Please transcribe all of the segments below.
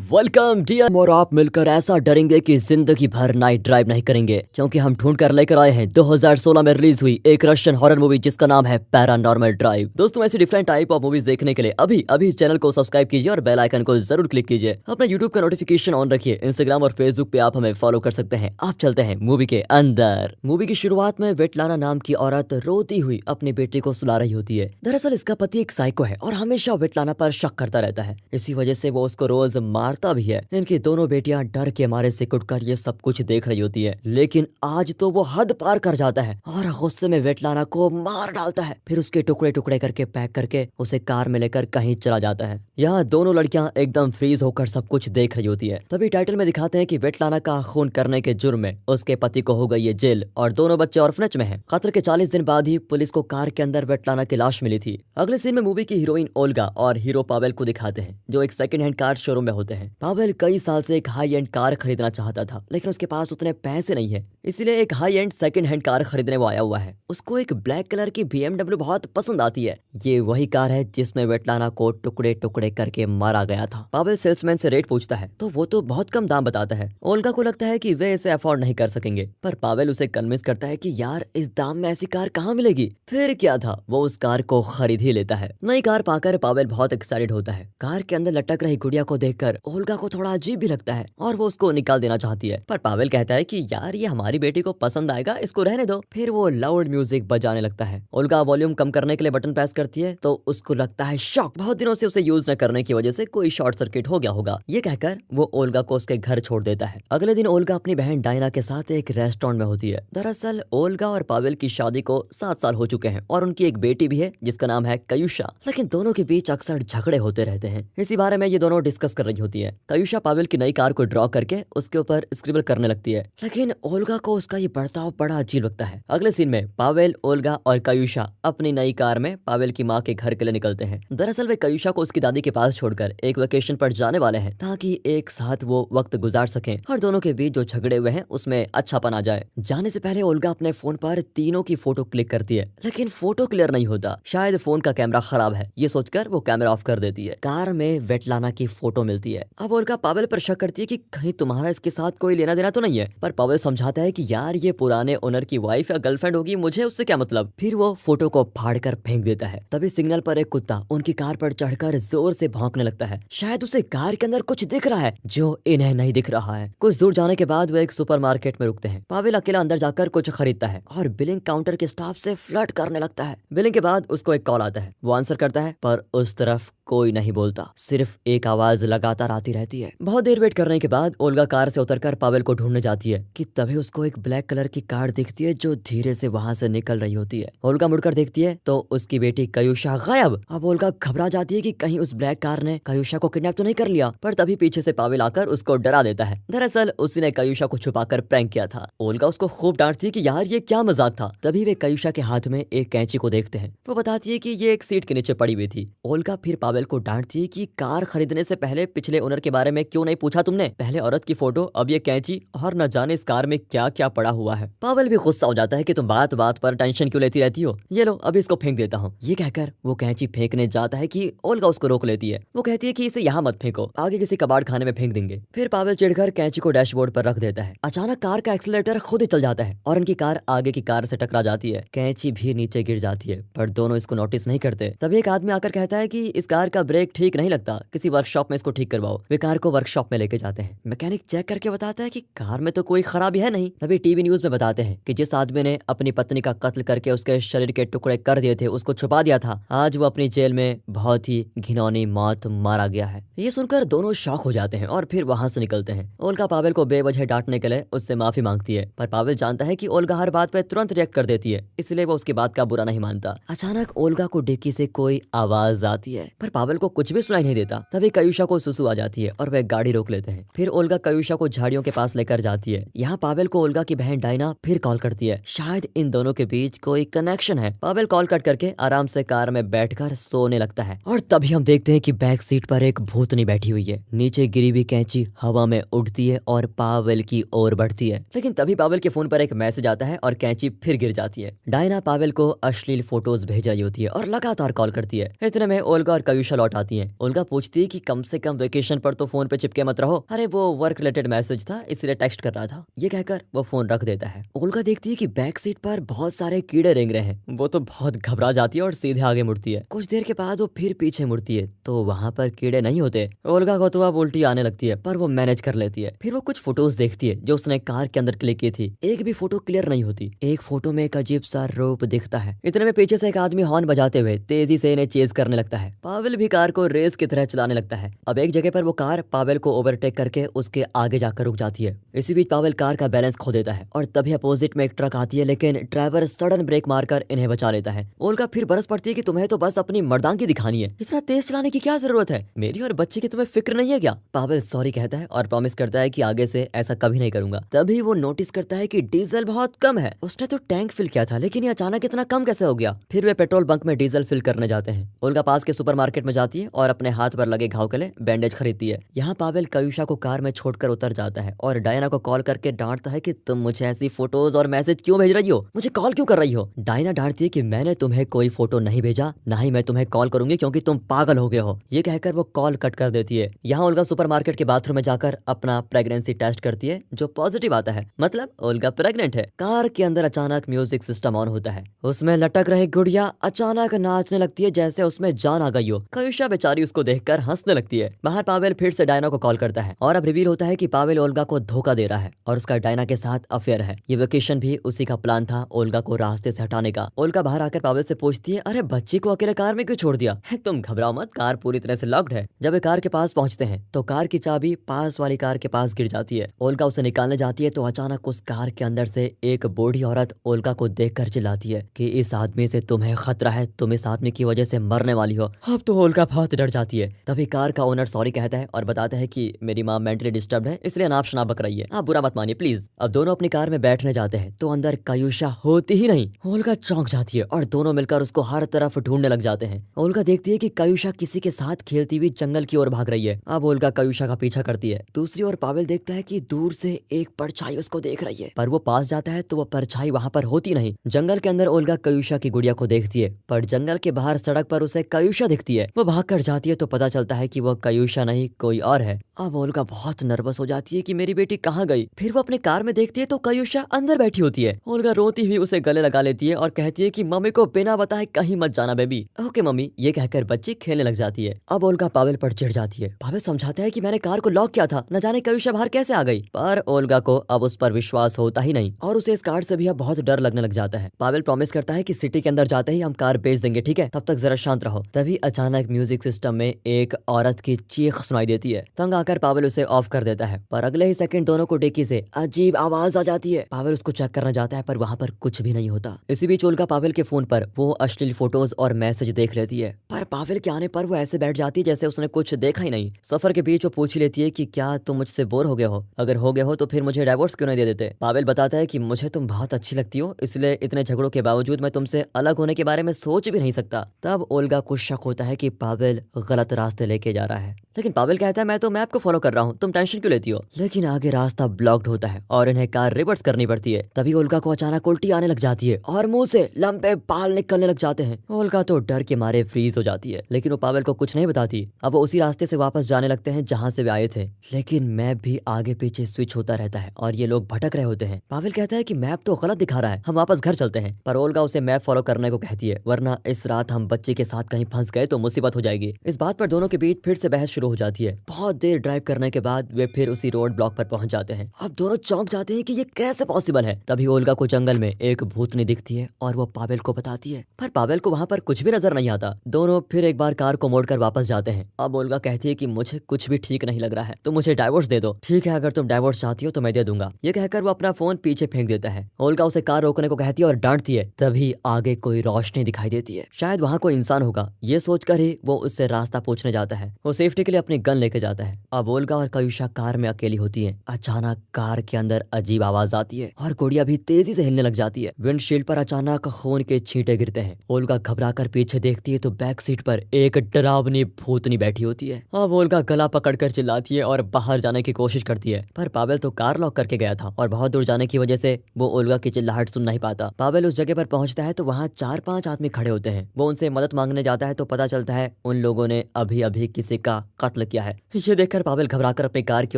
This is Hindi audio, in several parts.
Welcome dear. और आप मिलकर ऐसा डरेंगे कि जिंदगी भर नाइट ड्राइव नहीं करेंगे, क्योंकि हम ढूंढ कर लेकर आए हैं 2016 में रिलीज हुई एक रशियन हॉरर मूवी जिसका नाम है पैरानॉर्मल ड्राइव। दोस्तों, ऐसी डिफरेंट टाइप ऑफ मूवीज देखने के लिए अभी अभी चैनल को सब्सक्राइब कीजिए और बेल आइकन को जरूर क्लिक कीजिए। अपने यूट्यूब का नोटिफिकेशन ऑन रखिए। इंस्टाग्राम और फेसबुक पे आप हमें फॉलो कर सकते हैं। आप चलते हैं मूवी के अंदर। मूवी की शुरुआत में वेटलाना नाम की औरत रोती हुई अपनी बेटी को सुला रही होती है। दरअसल इसका पति एक साइको है और हमेशा वेटलाना पर शक करता रहता है। इसी वजह से वो उसको रोज मारता भी है। इनकी दोनों बेटियां डर के मारे सिकुड़ कर ये सब कुछ देख रही होती है, लेकिन आज तो वो हद पार कर जाता है और गुस्से में वेटलाना को मार डालता है। फिर उसके टुकड़े टुकड़े करके पैक करके उसे कार में लेकर कहीं चला जाता है। यहाँ दोनों लड़कियां एकदम फ्रीज होकर सब कुछ देख रही होती है। तभी टाइटल में दिखाते हैं कि वेटलाना का खून करने के जुर्म में उसके पति को हो गई है जेल और दोनों बच्चे ऑर्फनेज में हैं। कत्ल के 40 दिन बाद ही पुलिस को कार के अंदर वेटलाना की लाश मिली थी। अगले सीन में मूवी की हीरोइन ओल्गा और हीरो पावेल को दिखाते हैं, जो एक सेकंड हैंड कार शोरूम में होते हैं। पावेल कई साल से एक हाई एंड कार खरीदना चाहता था, लेकिन उसके पास उतने पैसे नहीं है, इसीलिए एक high and second hand car खरीदने वो आया हुआ है। उसको एक ब्लैक कलर की BMW बहुत पसंद आती है। ये वही कार है जिसमें वेटलाना को टुकड़े टुकड़े करके मारा गया था। पावेल सेल्समैन से रेट पूछता है तो वो तो बहुत कम दाम बताता है। ओल्गा को लगता है कि वे इसे अफोर्ड नहीं कर सकेंगे, पर पावेल उसे कन्विंस करता है कि यार इस दाम में ऐसी कार कहाँ मिलेगी। फिर क्या था, वो उस कार को खरीद ही लेता है। नई कार पाकर पावेल बहुत एक्साइटेड होता है। कार के अंदर लटक रही गुड़िया को देखकर ओल्गा को थोड़ा अजीब भी लगता है और वो उसको निकाल देना चाहती है, पर पावेल कहता है कि यार ये हमारी बेटी को पसंद आएगा, इसको रहने दो। फिर वो लाउड म्यूजिक बजाने लगता है। ओल्गा वॉल्यूम कम करने के लिए बटन प्रेस करती है तो उसको लगता है शॉक। बहुत दिनों से उसे यूज न करने की वजह से कोई शॉर्ट सर्किट हो गया होगा। ये कहकर वो ओल्गा को उसके घर छोड़ देता है। अगले दिन ओल्गा अपनी बहन डायना के साथ एक रेस्टोरेंट में होती है। दरअसल ओल्गा और पावेल की शादी को 7 साल हो चुके हैं और उनकी एक बेटी भी है जिसका नाम है कयुषा, लेकिन दोनों के बीच अक्सर झगड़े होते रहते हैं। इसी बारे में ये दोनों डिस्कस कर रही होती है। कयुषा पावेल की नई कार को ड्रॉ करके उसके ऊपर स्क्रिबल करने लगती है, लेकिन ओल्गा को उसका ये बर्ताव बड़ा अजीब लगता है। अगले सीन में पावेल, ओल्गा और कयुषा अपनी नई कार में पावेल की माँ के घर के लिए निकलते हैं। दरअसल वे कयुषा को उसकी दादी के पास छोड़कर एक वेकेशन पर जाने वाले हैं, ताकि एक साथ वो वक्त गुजार सकें और दोनों के बीच जो झगड़े हुए हैं उसमें अच्छापन आ जाए। जाने से पहले ओल्गा अपने फोन पर तीनों की फोटो क्लिक करती है, लेकिन फोटो क्लियर नहीं होता। शायद फोन का कैमरा खराब है, ये सोचकर वो कैमरा ऑफ कर देती है। कार में वेटलाना की फोटो मिलती है। अब ओल्गा पावेल पर शक करती है कि कहीं तुम्हारा इसके साथ कोई लेना देना तो नहीं है, पर पावेल समझाता है कि यार ये पुराने ओनर की वाइफ या गर्लफ्रेंड होगी, मुझे उससे क्या मतलब। फिर वो फोटो को फाड़कर फेंक देता है। तभी सिग्नल पर एक कुत्ता उनकी कार पर चढ़कर जोर से भौंकने लगता है। शायद उसे कार के अंदर कुछ दिख रहा है जो इन्हें नहीं दिख रहा है। कुछ दूर जाने के बाद वो एक सुपरमार्केट में रुकते हैं। पावेल अकेला अंदर जाकर कुछ खरीदता है और बिलिंग काउंटर के स्टाफ से फ्लर्ट करने लगता है। बिलिंग के बाद उसको एक कॉल आता है। वो आंसर करता है, पर उस तरफ कोई नहीं बोलता, सिर्फ एक आवाज लगातार आती रहती है। बहुत देर वेट करने के बाद ओल्गा कार से उतरकर पावेल को ढूंढने जाती है कि तभी उसको एक ब्लैक कलर की कार दिखती है जो धीरे से वहां से निकल रही होती है। ओल्गा मुड़कर देखती है तो उसकी बेटी कयुषा गायब। अब ओल्गा घबरा जाती है कि कहीं उस ब्लैक कार ने कयुषा को किडनैप तो नहीं कर लिया, पर तभी पीछे से पावेल आकर उसको डरा देता है। दरअसल उसी ने कयुषा को छुपाकर प्रैंक किया था। ओल्गा उसको खूब डांटती है कि यार ये क्या मजाक था। तभी वे कयुषा के हाथ में एक कैंची को देखते हैं। वो बताती है कि ये एक सीट के नीचे पड़ी हुई थी। ओल्गा फिर पावेल को डांटती है कि कार खरीदने से पहले पिछले ओनर के बारे में क्यों नहीं पूछा तुमने। पहले औरत की फोटो, अब ये कैंची, और न जाने इस कार में क्या क्या पड़ा हुआ है। पावेल भी गुस्सा हो जाता है कि तुम बात बात पर टेंशन क्यों लेती रहती हो, ये लो अभी इसको फेंक देता हूँ। ये कहकर वो कैंची फेंकने जाता है कि ओल्गा उसको रोक लेती है। वो कहती है कि इसे यहाँ मत फेंको, आगे किसी कबाड़ खाने में फेंक देंगे। फिर पावेल चिढ़कर कैंची को डैशबोर्ड पर रख देता है। अचानक कार का एक्सीलरेटर खुद ही चल जाता है और उनकी कार आगे की कार से टकरा जाती है। कैंची भी नीचे गिर जाती है, पर दोनों इसको नोटिस नहीं करते। तभी एक आदमी आकर कहता है कि इस कार का ब्रेक ठीक नहीं लगता, किसी वर्कशॉप में इसको ठीक करवाओ। वे कार को वर्कशॉप में लेके जाते हैं। मैकेनिक चेक करके बताता है कि कार में तो कोई खराबी है नहीं। तभी टीवी न्यूज में बताते हैं कि जिस आदमी ने अपनी पत्नी का कत्ल करके उसके शरीर के टुकड़े कर दिए थे, उसको छुपा दिया था, आज वो अपनी जेल में बहुत ही घिनौनी मौत मारा गया है। ये सुनकर दोनों शॉक हो जाते हैं और फिर वहां से निकलते हैं। ओल्गा पावेल को बेवजह डांटने के लिए उससे माफी मांगती है, पर पावेल जानता है कि ओल्गा हर बात पे तुरंत रिएक्ट कर देती है, इसलिए वो उसकी बात का बुरा नहीं मानता। अचानक ओल्गा को डिक्की से कोई आवाज आती है, पर पावेल को कुछ भी सुनाई नहीं देता। तभी कयुषा को सुसु आ जाती है और वह गाड़ी रोक लेते हैं। फिर ओल्गा कयुषा को झाड़ियों के पास लेकर जाती है। यहाँ पावेल को ओल्गा की बहन डायना फिर कॉल करती है। शायद इन दोनों के बीच कोई कनेक्शन है। पावेल कॉल कट करके आराम से कार में बैठकर सोने लगता है और तभी हम देखते हैं कि बैक सीट पर एक भूतनी बैठी हुई है। नीचे गिरी हुई कैंची हवा में उड़ती है और पावेल की ओर बढ़ती है, लेकिन तभी पावेल के फोन पर एक मैसेज आता है और कैंची फिर गिर जाती है। डायना पावेल को अश्लील फोटोज भेज रही होती है और लगातार कॉल करती है। इतने में ओल्गा और कायुषा लौट आती है। ओल्गा पूछती है कि कम से कम वेकेशन पर तो फोन पे चिपके मत रहो। अरे वो वर्क रिलेटेड मैसेज था इसलिए टेक्स्ट कर रहा था, ये कहकर वो फोन रख देता है। ओल्गा देखती है कि बैक सीट पर बहुत सारे कीड़े रेंग रहे हैं। वो तो बहुत घबरा जाती है और सीधे आगे मुड़ती है। कुछ देर के बाद वो फिर पीछे मुड़ती है तो वहाँ पर कीड़े नहीं होते। ओल्गा को तो अब उल्टी आने लगती है पर वो मैनेज कर लेती है। फिर वो कुछ फोटोज देखती है जो उसने कार के अंदर क्लिक की थी। एक भी फोटो क्लियर नहीं होती। एक फोटो में एक अजीब सा रूप दिखता है। इतने में पीछे से एक आदमी हॉर्न बजाते हुए तेजी से इन्हें चेज करने लगता है। पावेल भी कार को रेस की तरह चलाने लगता है। अब एक जगह पर वो कार पावेल को ओवरटेक करके उसके आगे जाकर रुक जाती है। इसी बीच पावेल कार का बैलेंस खो देता है और तभी अपोजिट में एक ट्रक आती है, लेकिन ड्राइवर सडन ब्रेक मारकर इन्हें बचा लेता है। ओल्गा फिर बरस पड़ती है कि तुम्हें तो बस अपनी मर्दानगी दिखानी है, इतना तेज चलाने की क्या जरूरत है, मेरी और बच्चे की तुम्हें फिक्र नहीं है क्या। पावेल सॉरी कहता है और प्रॉमिस करता है कि आगे से ऐसा कभी नहीं करूंगा। तभी वो नोटिस करता है कि डीजल बहुत कम है। उसने तो टैंक फिल किया था लेकिन ये अचानक इतना कम कैसे हो गया। फिर वे पेट्रोल बंक में डीजल फिल करने जाते हैं। ओल्गा पास के सुपरमार्केट में जाती है और अपने हाथ पर लगे घाव के लिए बैंडेज खरीदती है। यहाँ पावेल कायुषा को कार में छोड़कर उतर जाता है और डायना को कॉल करके डांटता है कि तुम मुझे ऐसी फोटोज और मैसेज क्यों भेज रही हो, मुझे कॉल क्यों कर रही हो। डायना डांटती है कि मैंने तुम्हें कोई फोटो नहीं भेजा, ना ही मैं तुम्हें कॉल करूंगी क्योंकि तुम पागल हो गए हो। ये कहकर वो कॉल कट कर देती है। यहाँ ओल्गा सुपरमार्केट के बाथरूम में जाकर अपना प्रेगनेंसी टेस्ट करती है जो पॉजिटिव आता है, मतलब ओल्गा प्रेग्नेंट है। कार के अंदर अचानक म्यूजिक सिस्टम ऑन होता है। उसमें लटक रही गुड़िया अचानक नाचने लगती है जैसे उसमें जान आ गई हो। कायुषा बेचारी उसको देखकर हंसने लगती है। बाहर पावेल फिर से डायना को कॉल करता है और अब रिवील होता है कि पावेल ओल्गा को धोखा दे रहा है और उसका डायना के साथ अफेयर है। ये वेकेशन भी उसी का प्लान था, ओल्गा को रास्ते से हटाने का। ओल्गा बाहर आकर पावेल से पूछती है, अरे बच्ची को अकेले कार में क्यों छोड़ दिया। तुम घबराओ मत, कार पूरी तरह से लॉक्ड है। जब वे कार के पास पहुंचते हैं तो कार की चाबी पास वाली कार के पास गिर जाती है। ओल्गा उसे निकालने जाती है तो अचानक उस कार के अंदर से एक बूढ़ी औरत ओल्गा को देखकर चिल्लाती है कि इस आदमी से तुम्हें खतरा है, तुम इस आदमी की वजह से मरने वाली हो। अब तो ओल्गा बहुत डर जाती है। तभी कार का ओनर सॉरी कहता है और बताता है कि मेरी माँ मेंटली डिस्टर्ब है इसलिए अनाप शनाप बक रही है, आप बुरा मत मानिए प्लीज। अब दोनों अपनी कार में बैठने जाते हैं तो अंदर कायुषा होती ही नहीं। ओल्गा चौंक जाती है और दोनों मिलकर उसको हर तरफ ढूंढने लग जाते हैं। ओल्गा देखती है कि कायुषा किसी के साथ खेलती हुई जंगल की ओर भाग रही है। अब ओल्गा कायुषा का पीछा करती है। दूसरी ओर पावेल देखता है कि दूर से एक परछाई उसको देख रही है, पर वो पास जाता है तो वो परछाई वहाँ पर होती नहीं। जंगल के अंदर ओल्गा कायुषा की गुड़िया को देखती है, पर जंगल के बाहर सड़क पर उसे कायुषा दिखती है। वो भाग कर जाती है तो पता चलता है कि वो कायुषा नहीं कोई और है। अब ओल्गा बहुत नर्वस हो जाती है कि मेरी बेटी कहाँ गई। फिर वो अपने कार में देखती है तो कायुषा अंदर बैठी होती है। ओल्गा रोती हुई उसे गले लगा लेती है और कहती है कि मम्मी को बिना बताए कहीं मत जाना बेबी। ओके मम्मी, ये कहकर बच्ची खेलने लग जाती है। अब ओल्गा पावेल पर चिढ़ जाती है। पावेल समझाता है कि मैंने कार को लॉक किया था, न जाने कायुषा बाहर कैसे आ गई। पर ओल्गा को अब उस पर विश्वास होता ही नहीं और उसे इस कार से भी अब बहुत डर लगने लग जाता है। पावेल प्रॉमिस करता है कि सिटी के अंदर जाते ही हम कार बेच देंगे, ठीक है, तब तक जरा शांत रहो। तभी अचानक म्यूजिक सिस्टम में एक औरत की चीख सुनाई देती है। तंग आकर पावेल उसे ऑफ कर देता है, पर अगले ही सेकंड दोनों को डिक्की से अजीब आवाज आ जाती है। पावेल उसको चेक करना जाता है पर वहाँ पर कुछ भी नहीं होता। इसी बीच ओल्गा पावेल के फोन पर वो अश्लील फोटोज और मैसेज देख लेती है, पर पावेल के आने पर वो ऐसे बैठ जाती है जैसे उसने कुछ देखा ही नहीं। सफर के बीच वो पूछ लेती है कि क्या तुम मुझसे बोर हो गए हो, अगर हो गए हो तो फिर मुझे डाइवोर्स क्यों नहीं दे देते। पावेल बताता है कि मुझे तुम बहुत अच्छी लगती हो, इसलिए इतने झगड़ों के बावजूद मैं तुमसे अलग होने के बारे में सोच भी नहीं सकता। तब ओल्गा को शक होता है कि पावेल गलत रास्ते लेके जा रहा है, लेकिन पावेल कहता है मैं तो मैप को फॉलो कर रहा हूँ, तुम टेंशन क्यों लेती हो। लेकिन आगे रास्ता ब्लॉक्ड होता है और इन्हें कार रिवर्स करनी पड़ती है। तभी ओल्गा को अचानक उल्टी आने लग जाती है और मुंह से लंबे बाल निकलने लग जाते हैं। ओल्गा तो डर के मारे फ्रीज हो जाती है, लेकिन वो पावेल को कुछ नहीं बताती। अब वो उसी रास्ते से वापस जाने लगते हैं जहाँ से वे आए थे, लेकिन मैप भी आगे पीछे स्विच होता रहता है और ये लोग भटक रहे होते हैं। पावेल कहता है कि मैप तो गलत दिखा रहा है, हम वापस घर चलते हैं। पर ओल्गा उसे मैप फॉलो करने को कहती है, वरना इस रात हम बच्चे के साथ कहीं फंस गए तो मुसीबत हो जाएगी। इस बात पर दोनों के बीच फिर से बहस शुरू हो जाती है। बहुत देर ड्राइव करने के बाद वे फिर उसी रोड ब्लॉक पर पहुंच जाते हैं। अब दोनों चौंक जाते हैं कि ये कैसे पॉसिबल है। तभी ओल्गा को जंगल में एक भूतनी दिखती है और वो पावेल को बताती है, पर पावेल को वहाँ पर कुछ भी नजर नहीं आता। दोनों फिर एक बार कार को मोड़कर वापस जाते हैं। अब ओल्गा कहती है कि मुझे कुछ भी ठीक नहीं लग रहा है, तुम मुझे डाइवोर्स दे दो। ठीक है, अगर तुम डाइवोर्स चाहती हो तो मैं दे दूंगा। ये कहकर वो अपना फोन पीछे फेंक देता है। ओल्गा उसे कार रोकने को कहती है और डांटती है। तभी आगे कोई रोशनी दिखाई देती है, शायद वहाँ कोई इंसान होगा। ये सोचकर ही वो उससे रास्ता पूछने जाता है। वो सेफ्टी के लिए अपनी गन लेके जाता है। अब ओल्गा और कायुषा कार में अकेली होती हैं। अचानक कार के अंदर अजीब आवाज आती है और गुड़िया भी तेजी से हिलने लग जाती है। विंडशील्ड पर अचानक खून के छींटे गिरते हैं। ओल्गा घबराकर पीछे देखती है तो बैक सीट पर एक डरावनी भूतनी बैठी होती है। अब ओल्गा गला पकड़कर चिल्लाती है और बाहर जाने की कोशिश करती है, पर पावेल तो कार लॉक करके गया था और बहुत दूर जाने की वजह से वो ओल्गा की चिल्लाहट सुन नहीं पाता। पावेल उस जगह पर पहुंचता है तो वहाँ 4-5 आदमी खड़े होते हैं। वो उनसे मदद मांगने जाता है तो पता चलता है उन लोगों ने अभी अभी किसी का कत्ल किया है। ये देखकर पावेल घबराकर अपनी कार की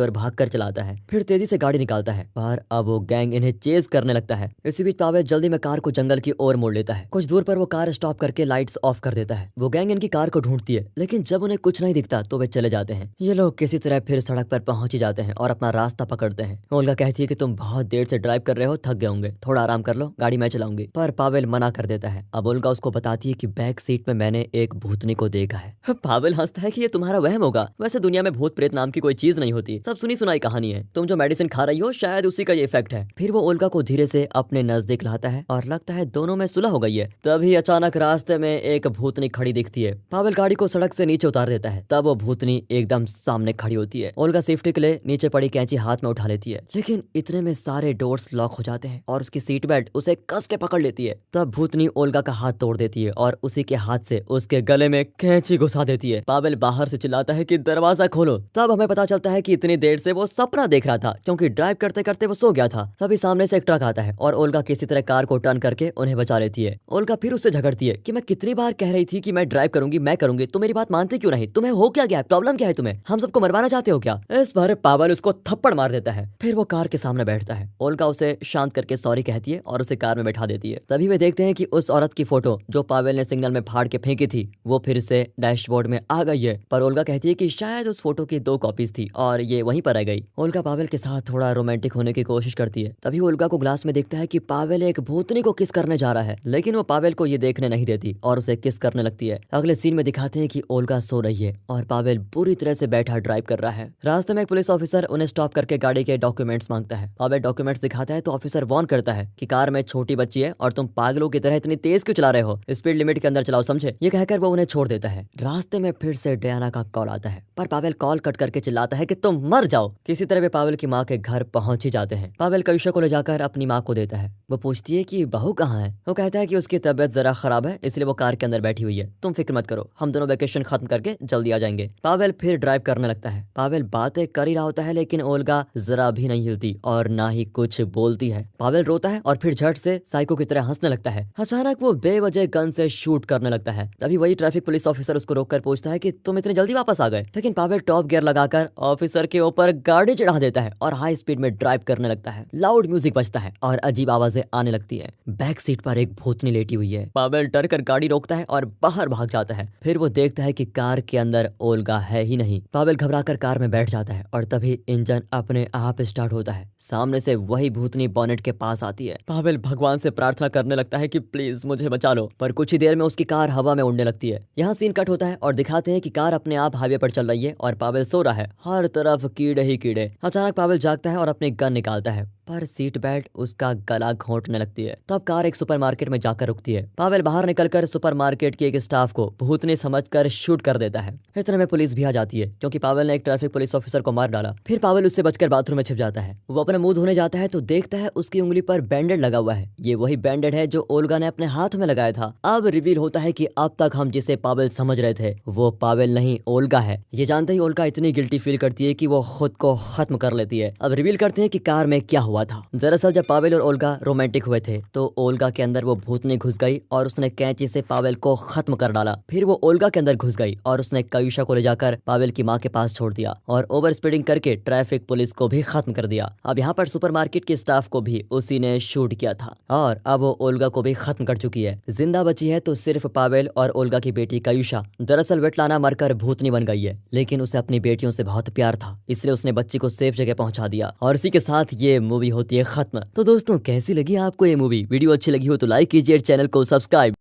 ओर भागकर चलाता है, फिर तेजी से गाड़ी निकालता है, पर अब वो गैंग इन्हें चेज करने लगता है। इसी बीच पावेल जल्दी में कार को जंगल की ओर मोड़ लेता है। कुछ दूर पर वो कार स्टॉप करके लाइट्स ऑफ कर देता है। वो गैंग इनकी कार को ढूंढती है, लेकिन जब उन्हें कुछ नहीं दिखता तो वे चले जाते हैं। ये लोग किसी तरह फिर सड़क पर पहुंच ही जाते हैं और अपना रास्ता पकड़ते हैं। ओल्गा कहती है कि तुम बहुत देर से ड्राइव कर रहे हो, थक गए होंगे, थोड़ा आराम कर लो, गाड़ी मैं चलाऊंगी। पर पावेल मना कर देता है। अब ओल्गा उसको बताती है कि बैक सीट में मैंने एक भूतनी को देखा है। पावेल हंसता है कि ये तुम्हारा वहम होगा, वैसे दुनिया में भूत प्रेत नाम की कोई चीज नहीं होती, सब सुनी सुनाई कहानी है। तुम जो मेडिसिन खा रही हो शायद उसी का ये इफेक्ट है। फिर वो ओल्गा को धीरे से अपने नजदीक लाता है और लगता है दोनों में सुलह हो गई है। तभी अचानक रास्ते में एक भूतनी खड़ी दिखती है। पावेल गाड़ी को सड़क से नीचे उतार देता है। तब वो भूतनी एकदम सामने खड़ी होती है। ओल्गा सेफ्टी के लिए नीचे पड़ी कैंची हाथ में उठा लेती है, लेकिन इतने में सारे डोर्स लॉक हो जाते हैं और उसकी सीट बेल्ट उसे कस के पकड़ लेती है। तब भूतनी ओल्गा का हाथ तोड़ देती है और उसी के हाथ से उसके गले में कैंची घुसा देती है। पावेल बाहर से चिल्लाता है कि दरवाजा खोलो। तब हमें पता चलता है कि इतनी देर से वो सपना देख रहा था, क्योंकि ड्राइव करते करते वो सो गया था। तभी सामने से एक ट्रक आता है और ओल्गा किसी तरह कार को टर्न करके उन्हें बचा लेती है। ओल्गा फिर उससे झगड़ती है कि मैं कितनी बार कह रही थी कि मैं ड्राइव करूंगी, मैं करूंगी, तुम मेरी बात मानते क्यों नहीं? तुम्हें हो क्या गया है? प्रॉब्लम क्या है तुम्हें? हम सबको मरवाना चाहते हो क्या? इस बार पावेल उसको थप्पड़ मार देता है। फिर वो कार के सामने बैठता है। ओल्गा उसे शांत करके सॉरी कहती है और उसे कार में बैठा देती है। तभी वे देखते हैं कि उस औरत की फोटो जो पावेल ने सिग्नल में फाड़ के फेंकी थी वो फिर से डैशबोर्ड में आ गई है। पर ओल्गा कहती है कि शायद उस फोटो की 2 कॉपीज थी और ये वहीं पर रह गई। ओल्गा पावेल के साथ थोड़ा रोमांटिक होने की कोशिश करती है। तभी ओल्गा को ग्लास में देखता है कि पावेल एक भूतनी को किस करने जा रहा है, लेकिन वो पावेल को ये देखने नहीं देती और उसे किस करने लगती है। अगले सीन में दिखाते हैं कि ओल्गा सो रही है और पावेल बुरी तरह से बैठा ड्राइव कर रहा है। रास्ते में एक पुलिस ऑफिसर उन्हें स्टॉप करके गाड़ी के डॉक्यूमेंट्स मांगता है। पावेल डॉक्यूमेंट्स दिखाता है तो ऑफिसर वार्न करता है कि कार में छोटी बच्ची है और तुम पागलों की तरह इतनी तेज क्यों चला रहे हो, स्पीड लिमिट के अंदर चलाओ, समझे? ये कहकर वो उन्हें छोड़ देता है। रास्ते में फिर से डयाना का कॉल आता है, पर पावेल कॉल कट करके चिल्लाता है कि तुम मर जाओ। किसी तरह वे पावेल की माँ के घर पहुंच ही जाते हैं। पावेल कायुषा को ले जाकर अपनी माँ को देता है। वो पूछती है कि बहू कहाँ है। वो कहता है कि उसकी तबीयत जरा खराब है, इसलिए वो कार के अंदर बैठी हुई है, तुम फिक्र मत करो, हम दोनों वेकेशन खत्म करके जल्दी आ जाएंगे। पावेल फिर ड्राइव करने लगता है। पावेल बातें कर ही रहा होता है, लेकिन ओल्गा जरा भी नहीं हिलती और ना ही कुछ बोलती है। पावेल रोता है और फिर झट से साइको की तरह हंसने लगता है। अचानक वो बेवजह गन से शूट करने लगता है। तभी वही ट्रैफिक पुलिस ऑफिसर उसको रोककर पूछता है कि तुम इतनी जल्दी वापस आ गए, लेकिन पावेल टॉप गियर लगाकर ऑफिसर के ऊपर गाड़ी चढ़ा देता है और हाई स्पीड में ड्राइव करने लगता है। लाउड म्यूजिक बजता है और अजीब आवाजें आने लगती है। बैक सीट पर एक भूतनी लेटी हुई है। पावेल डर कर गाड़ी रोकता है और बाहर भाग जाता है। फिर वो देखता है कि कार के अंदर ओल्गा है ही नहीं। पावेल घबराकर कार में बैठ जाता है और तभी इंजन अपने आप स्टार्ट होता है। सामने से वही भूतनी बॉनेट के पास आती है। पावेल भगवान से प्रार्थना करने लगता है कि प्लीज मुझे बचा लो, पर कुछ ही देर में उसकी कार हवा में उड़ने लगती है। यहाँ सीन कट होता है और दिखाते हैं कि कार अपने आप हाईवे पर चल रही है और पावेल सो रहा है। हर तरफ कीड़े ही कीड़े। अचानक पावेल जागता है और अपनी गन निकालता है, पर सीट बेल्ट उसका गला घोंटने लगती है। तब कार एक सुपरमार्केट में जाकर रुकती है। पावेल बाहर निकलकर सुपरमार्केट के एक स्टाफ को भूतनी समझकर शूट कर देता है। इतने में पुलिस भी आ जाती है, क्योंकि पावेल ने एक ट्रैफिक पुलिस ऑफिसर को मार डाला। फिर पावेल उससे बचकर बाथरूम में छिप जाता है। वो अपना मुंह धोने जाता है तो देखता है उसकी उंगली पर बैंडेड लगा हुआ है। ये वही बैंडेड है जो ओल्गा ने अपने हाथ में लगाया था। अब रिवील होता है कि अब तक हम जिसे पावेल समझ रहे थे वो पावेल नहीं, ओल्गा है। ये जानते ही ओल्गा इतनी गिल्टी फील करती है कि वो खुद को खत्म कर लेती है। अब रिवील करते हैं कि कार में क्या हुआ था। दरअसल जब पावेल और ओल्गा रोमांटिक हुए थे तो ओल्गा के अंदर वो भूतनी घुस गई और उसने कैंची से पावेल को खत्म कर डाला। फिर वो ओल्गा के अंदर घुस गई और उसने कायुषा को ले जाकर पावेल की माँ के पास छोड़ दिया और ओवर स्पीडिंग करके ट्रैफिक पुलिस को भी खत्म कर दिया। अब यहाँ पर सुपरमार्केट के स्टाफ को भी उसी ने शूट किया था और अब वो ओल्गा को भी खत्म कर चुकी है। जिंदा बची है तो सिर्फ पावेल और ओल्गा की बेटी कायुषा। दरअसल वेटलाना मरकर भूतनी बन गई है, लेकिन उसे अपनी बेटियों से बहुत प्यार था, इसलिए उसने बच्ची को सेफ जगह पहुंचा दिया। और इसी के साथ ये मूवी होती है खत्म। तो दोस्तों कैसी लगी आपको ये मूवी? वीडियो अच्छी लगी हो तो लाइक कीजिए, चैनल को सब्सक्राइब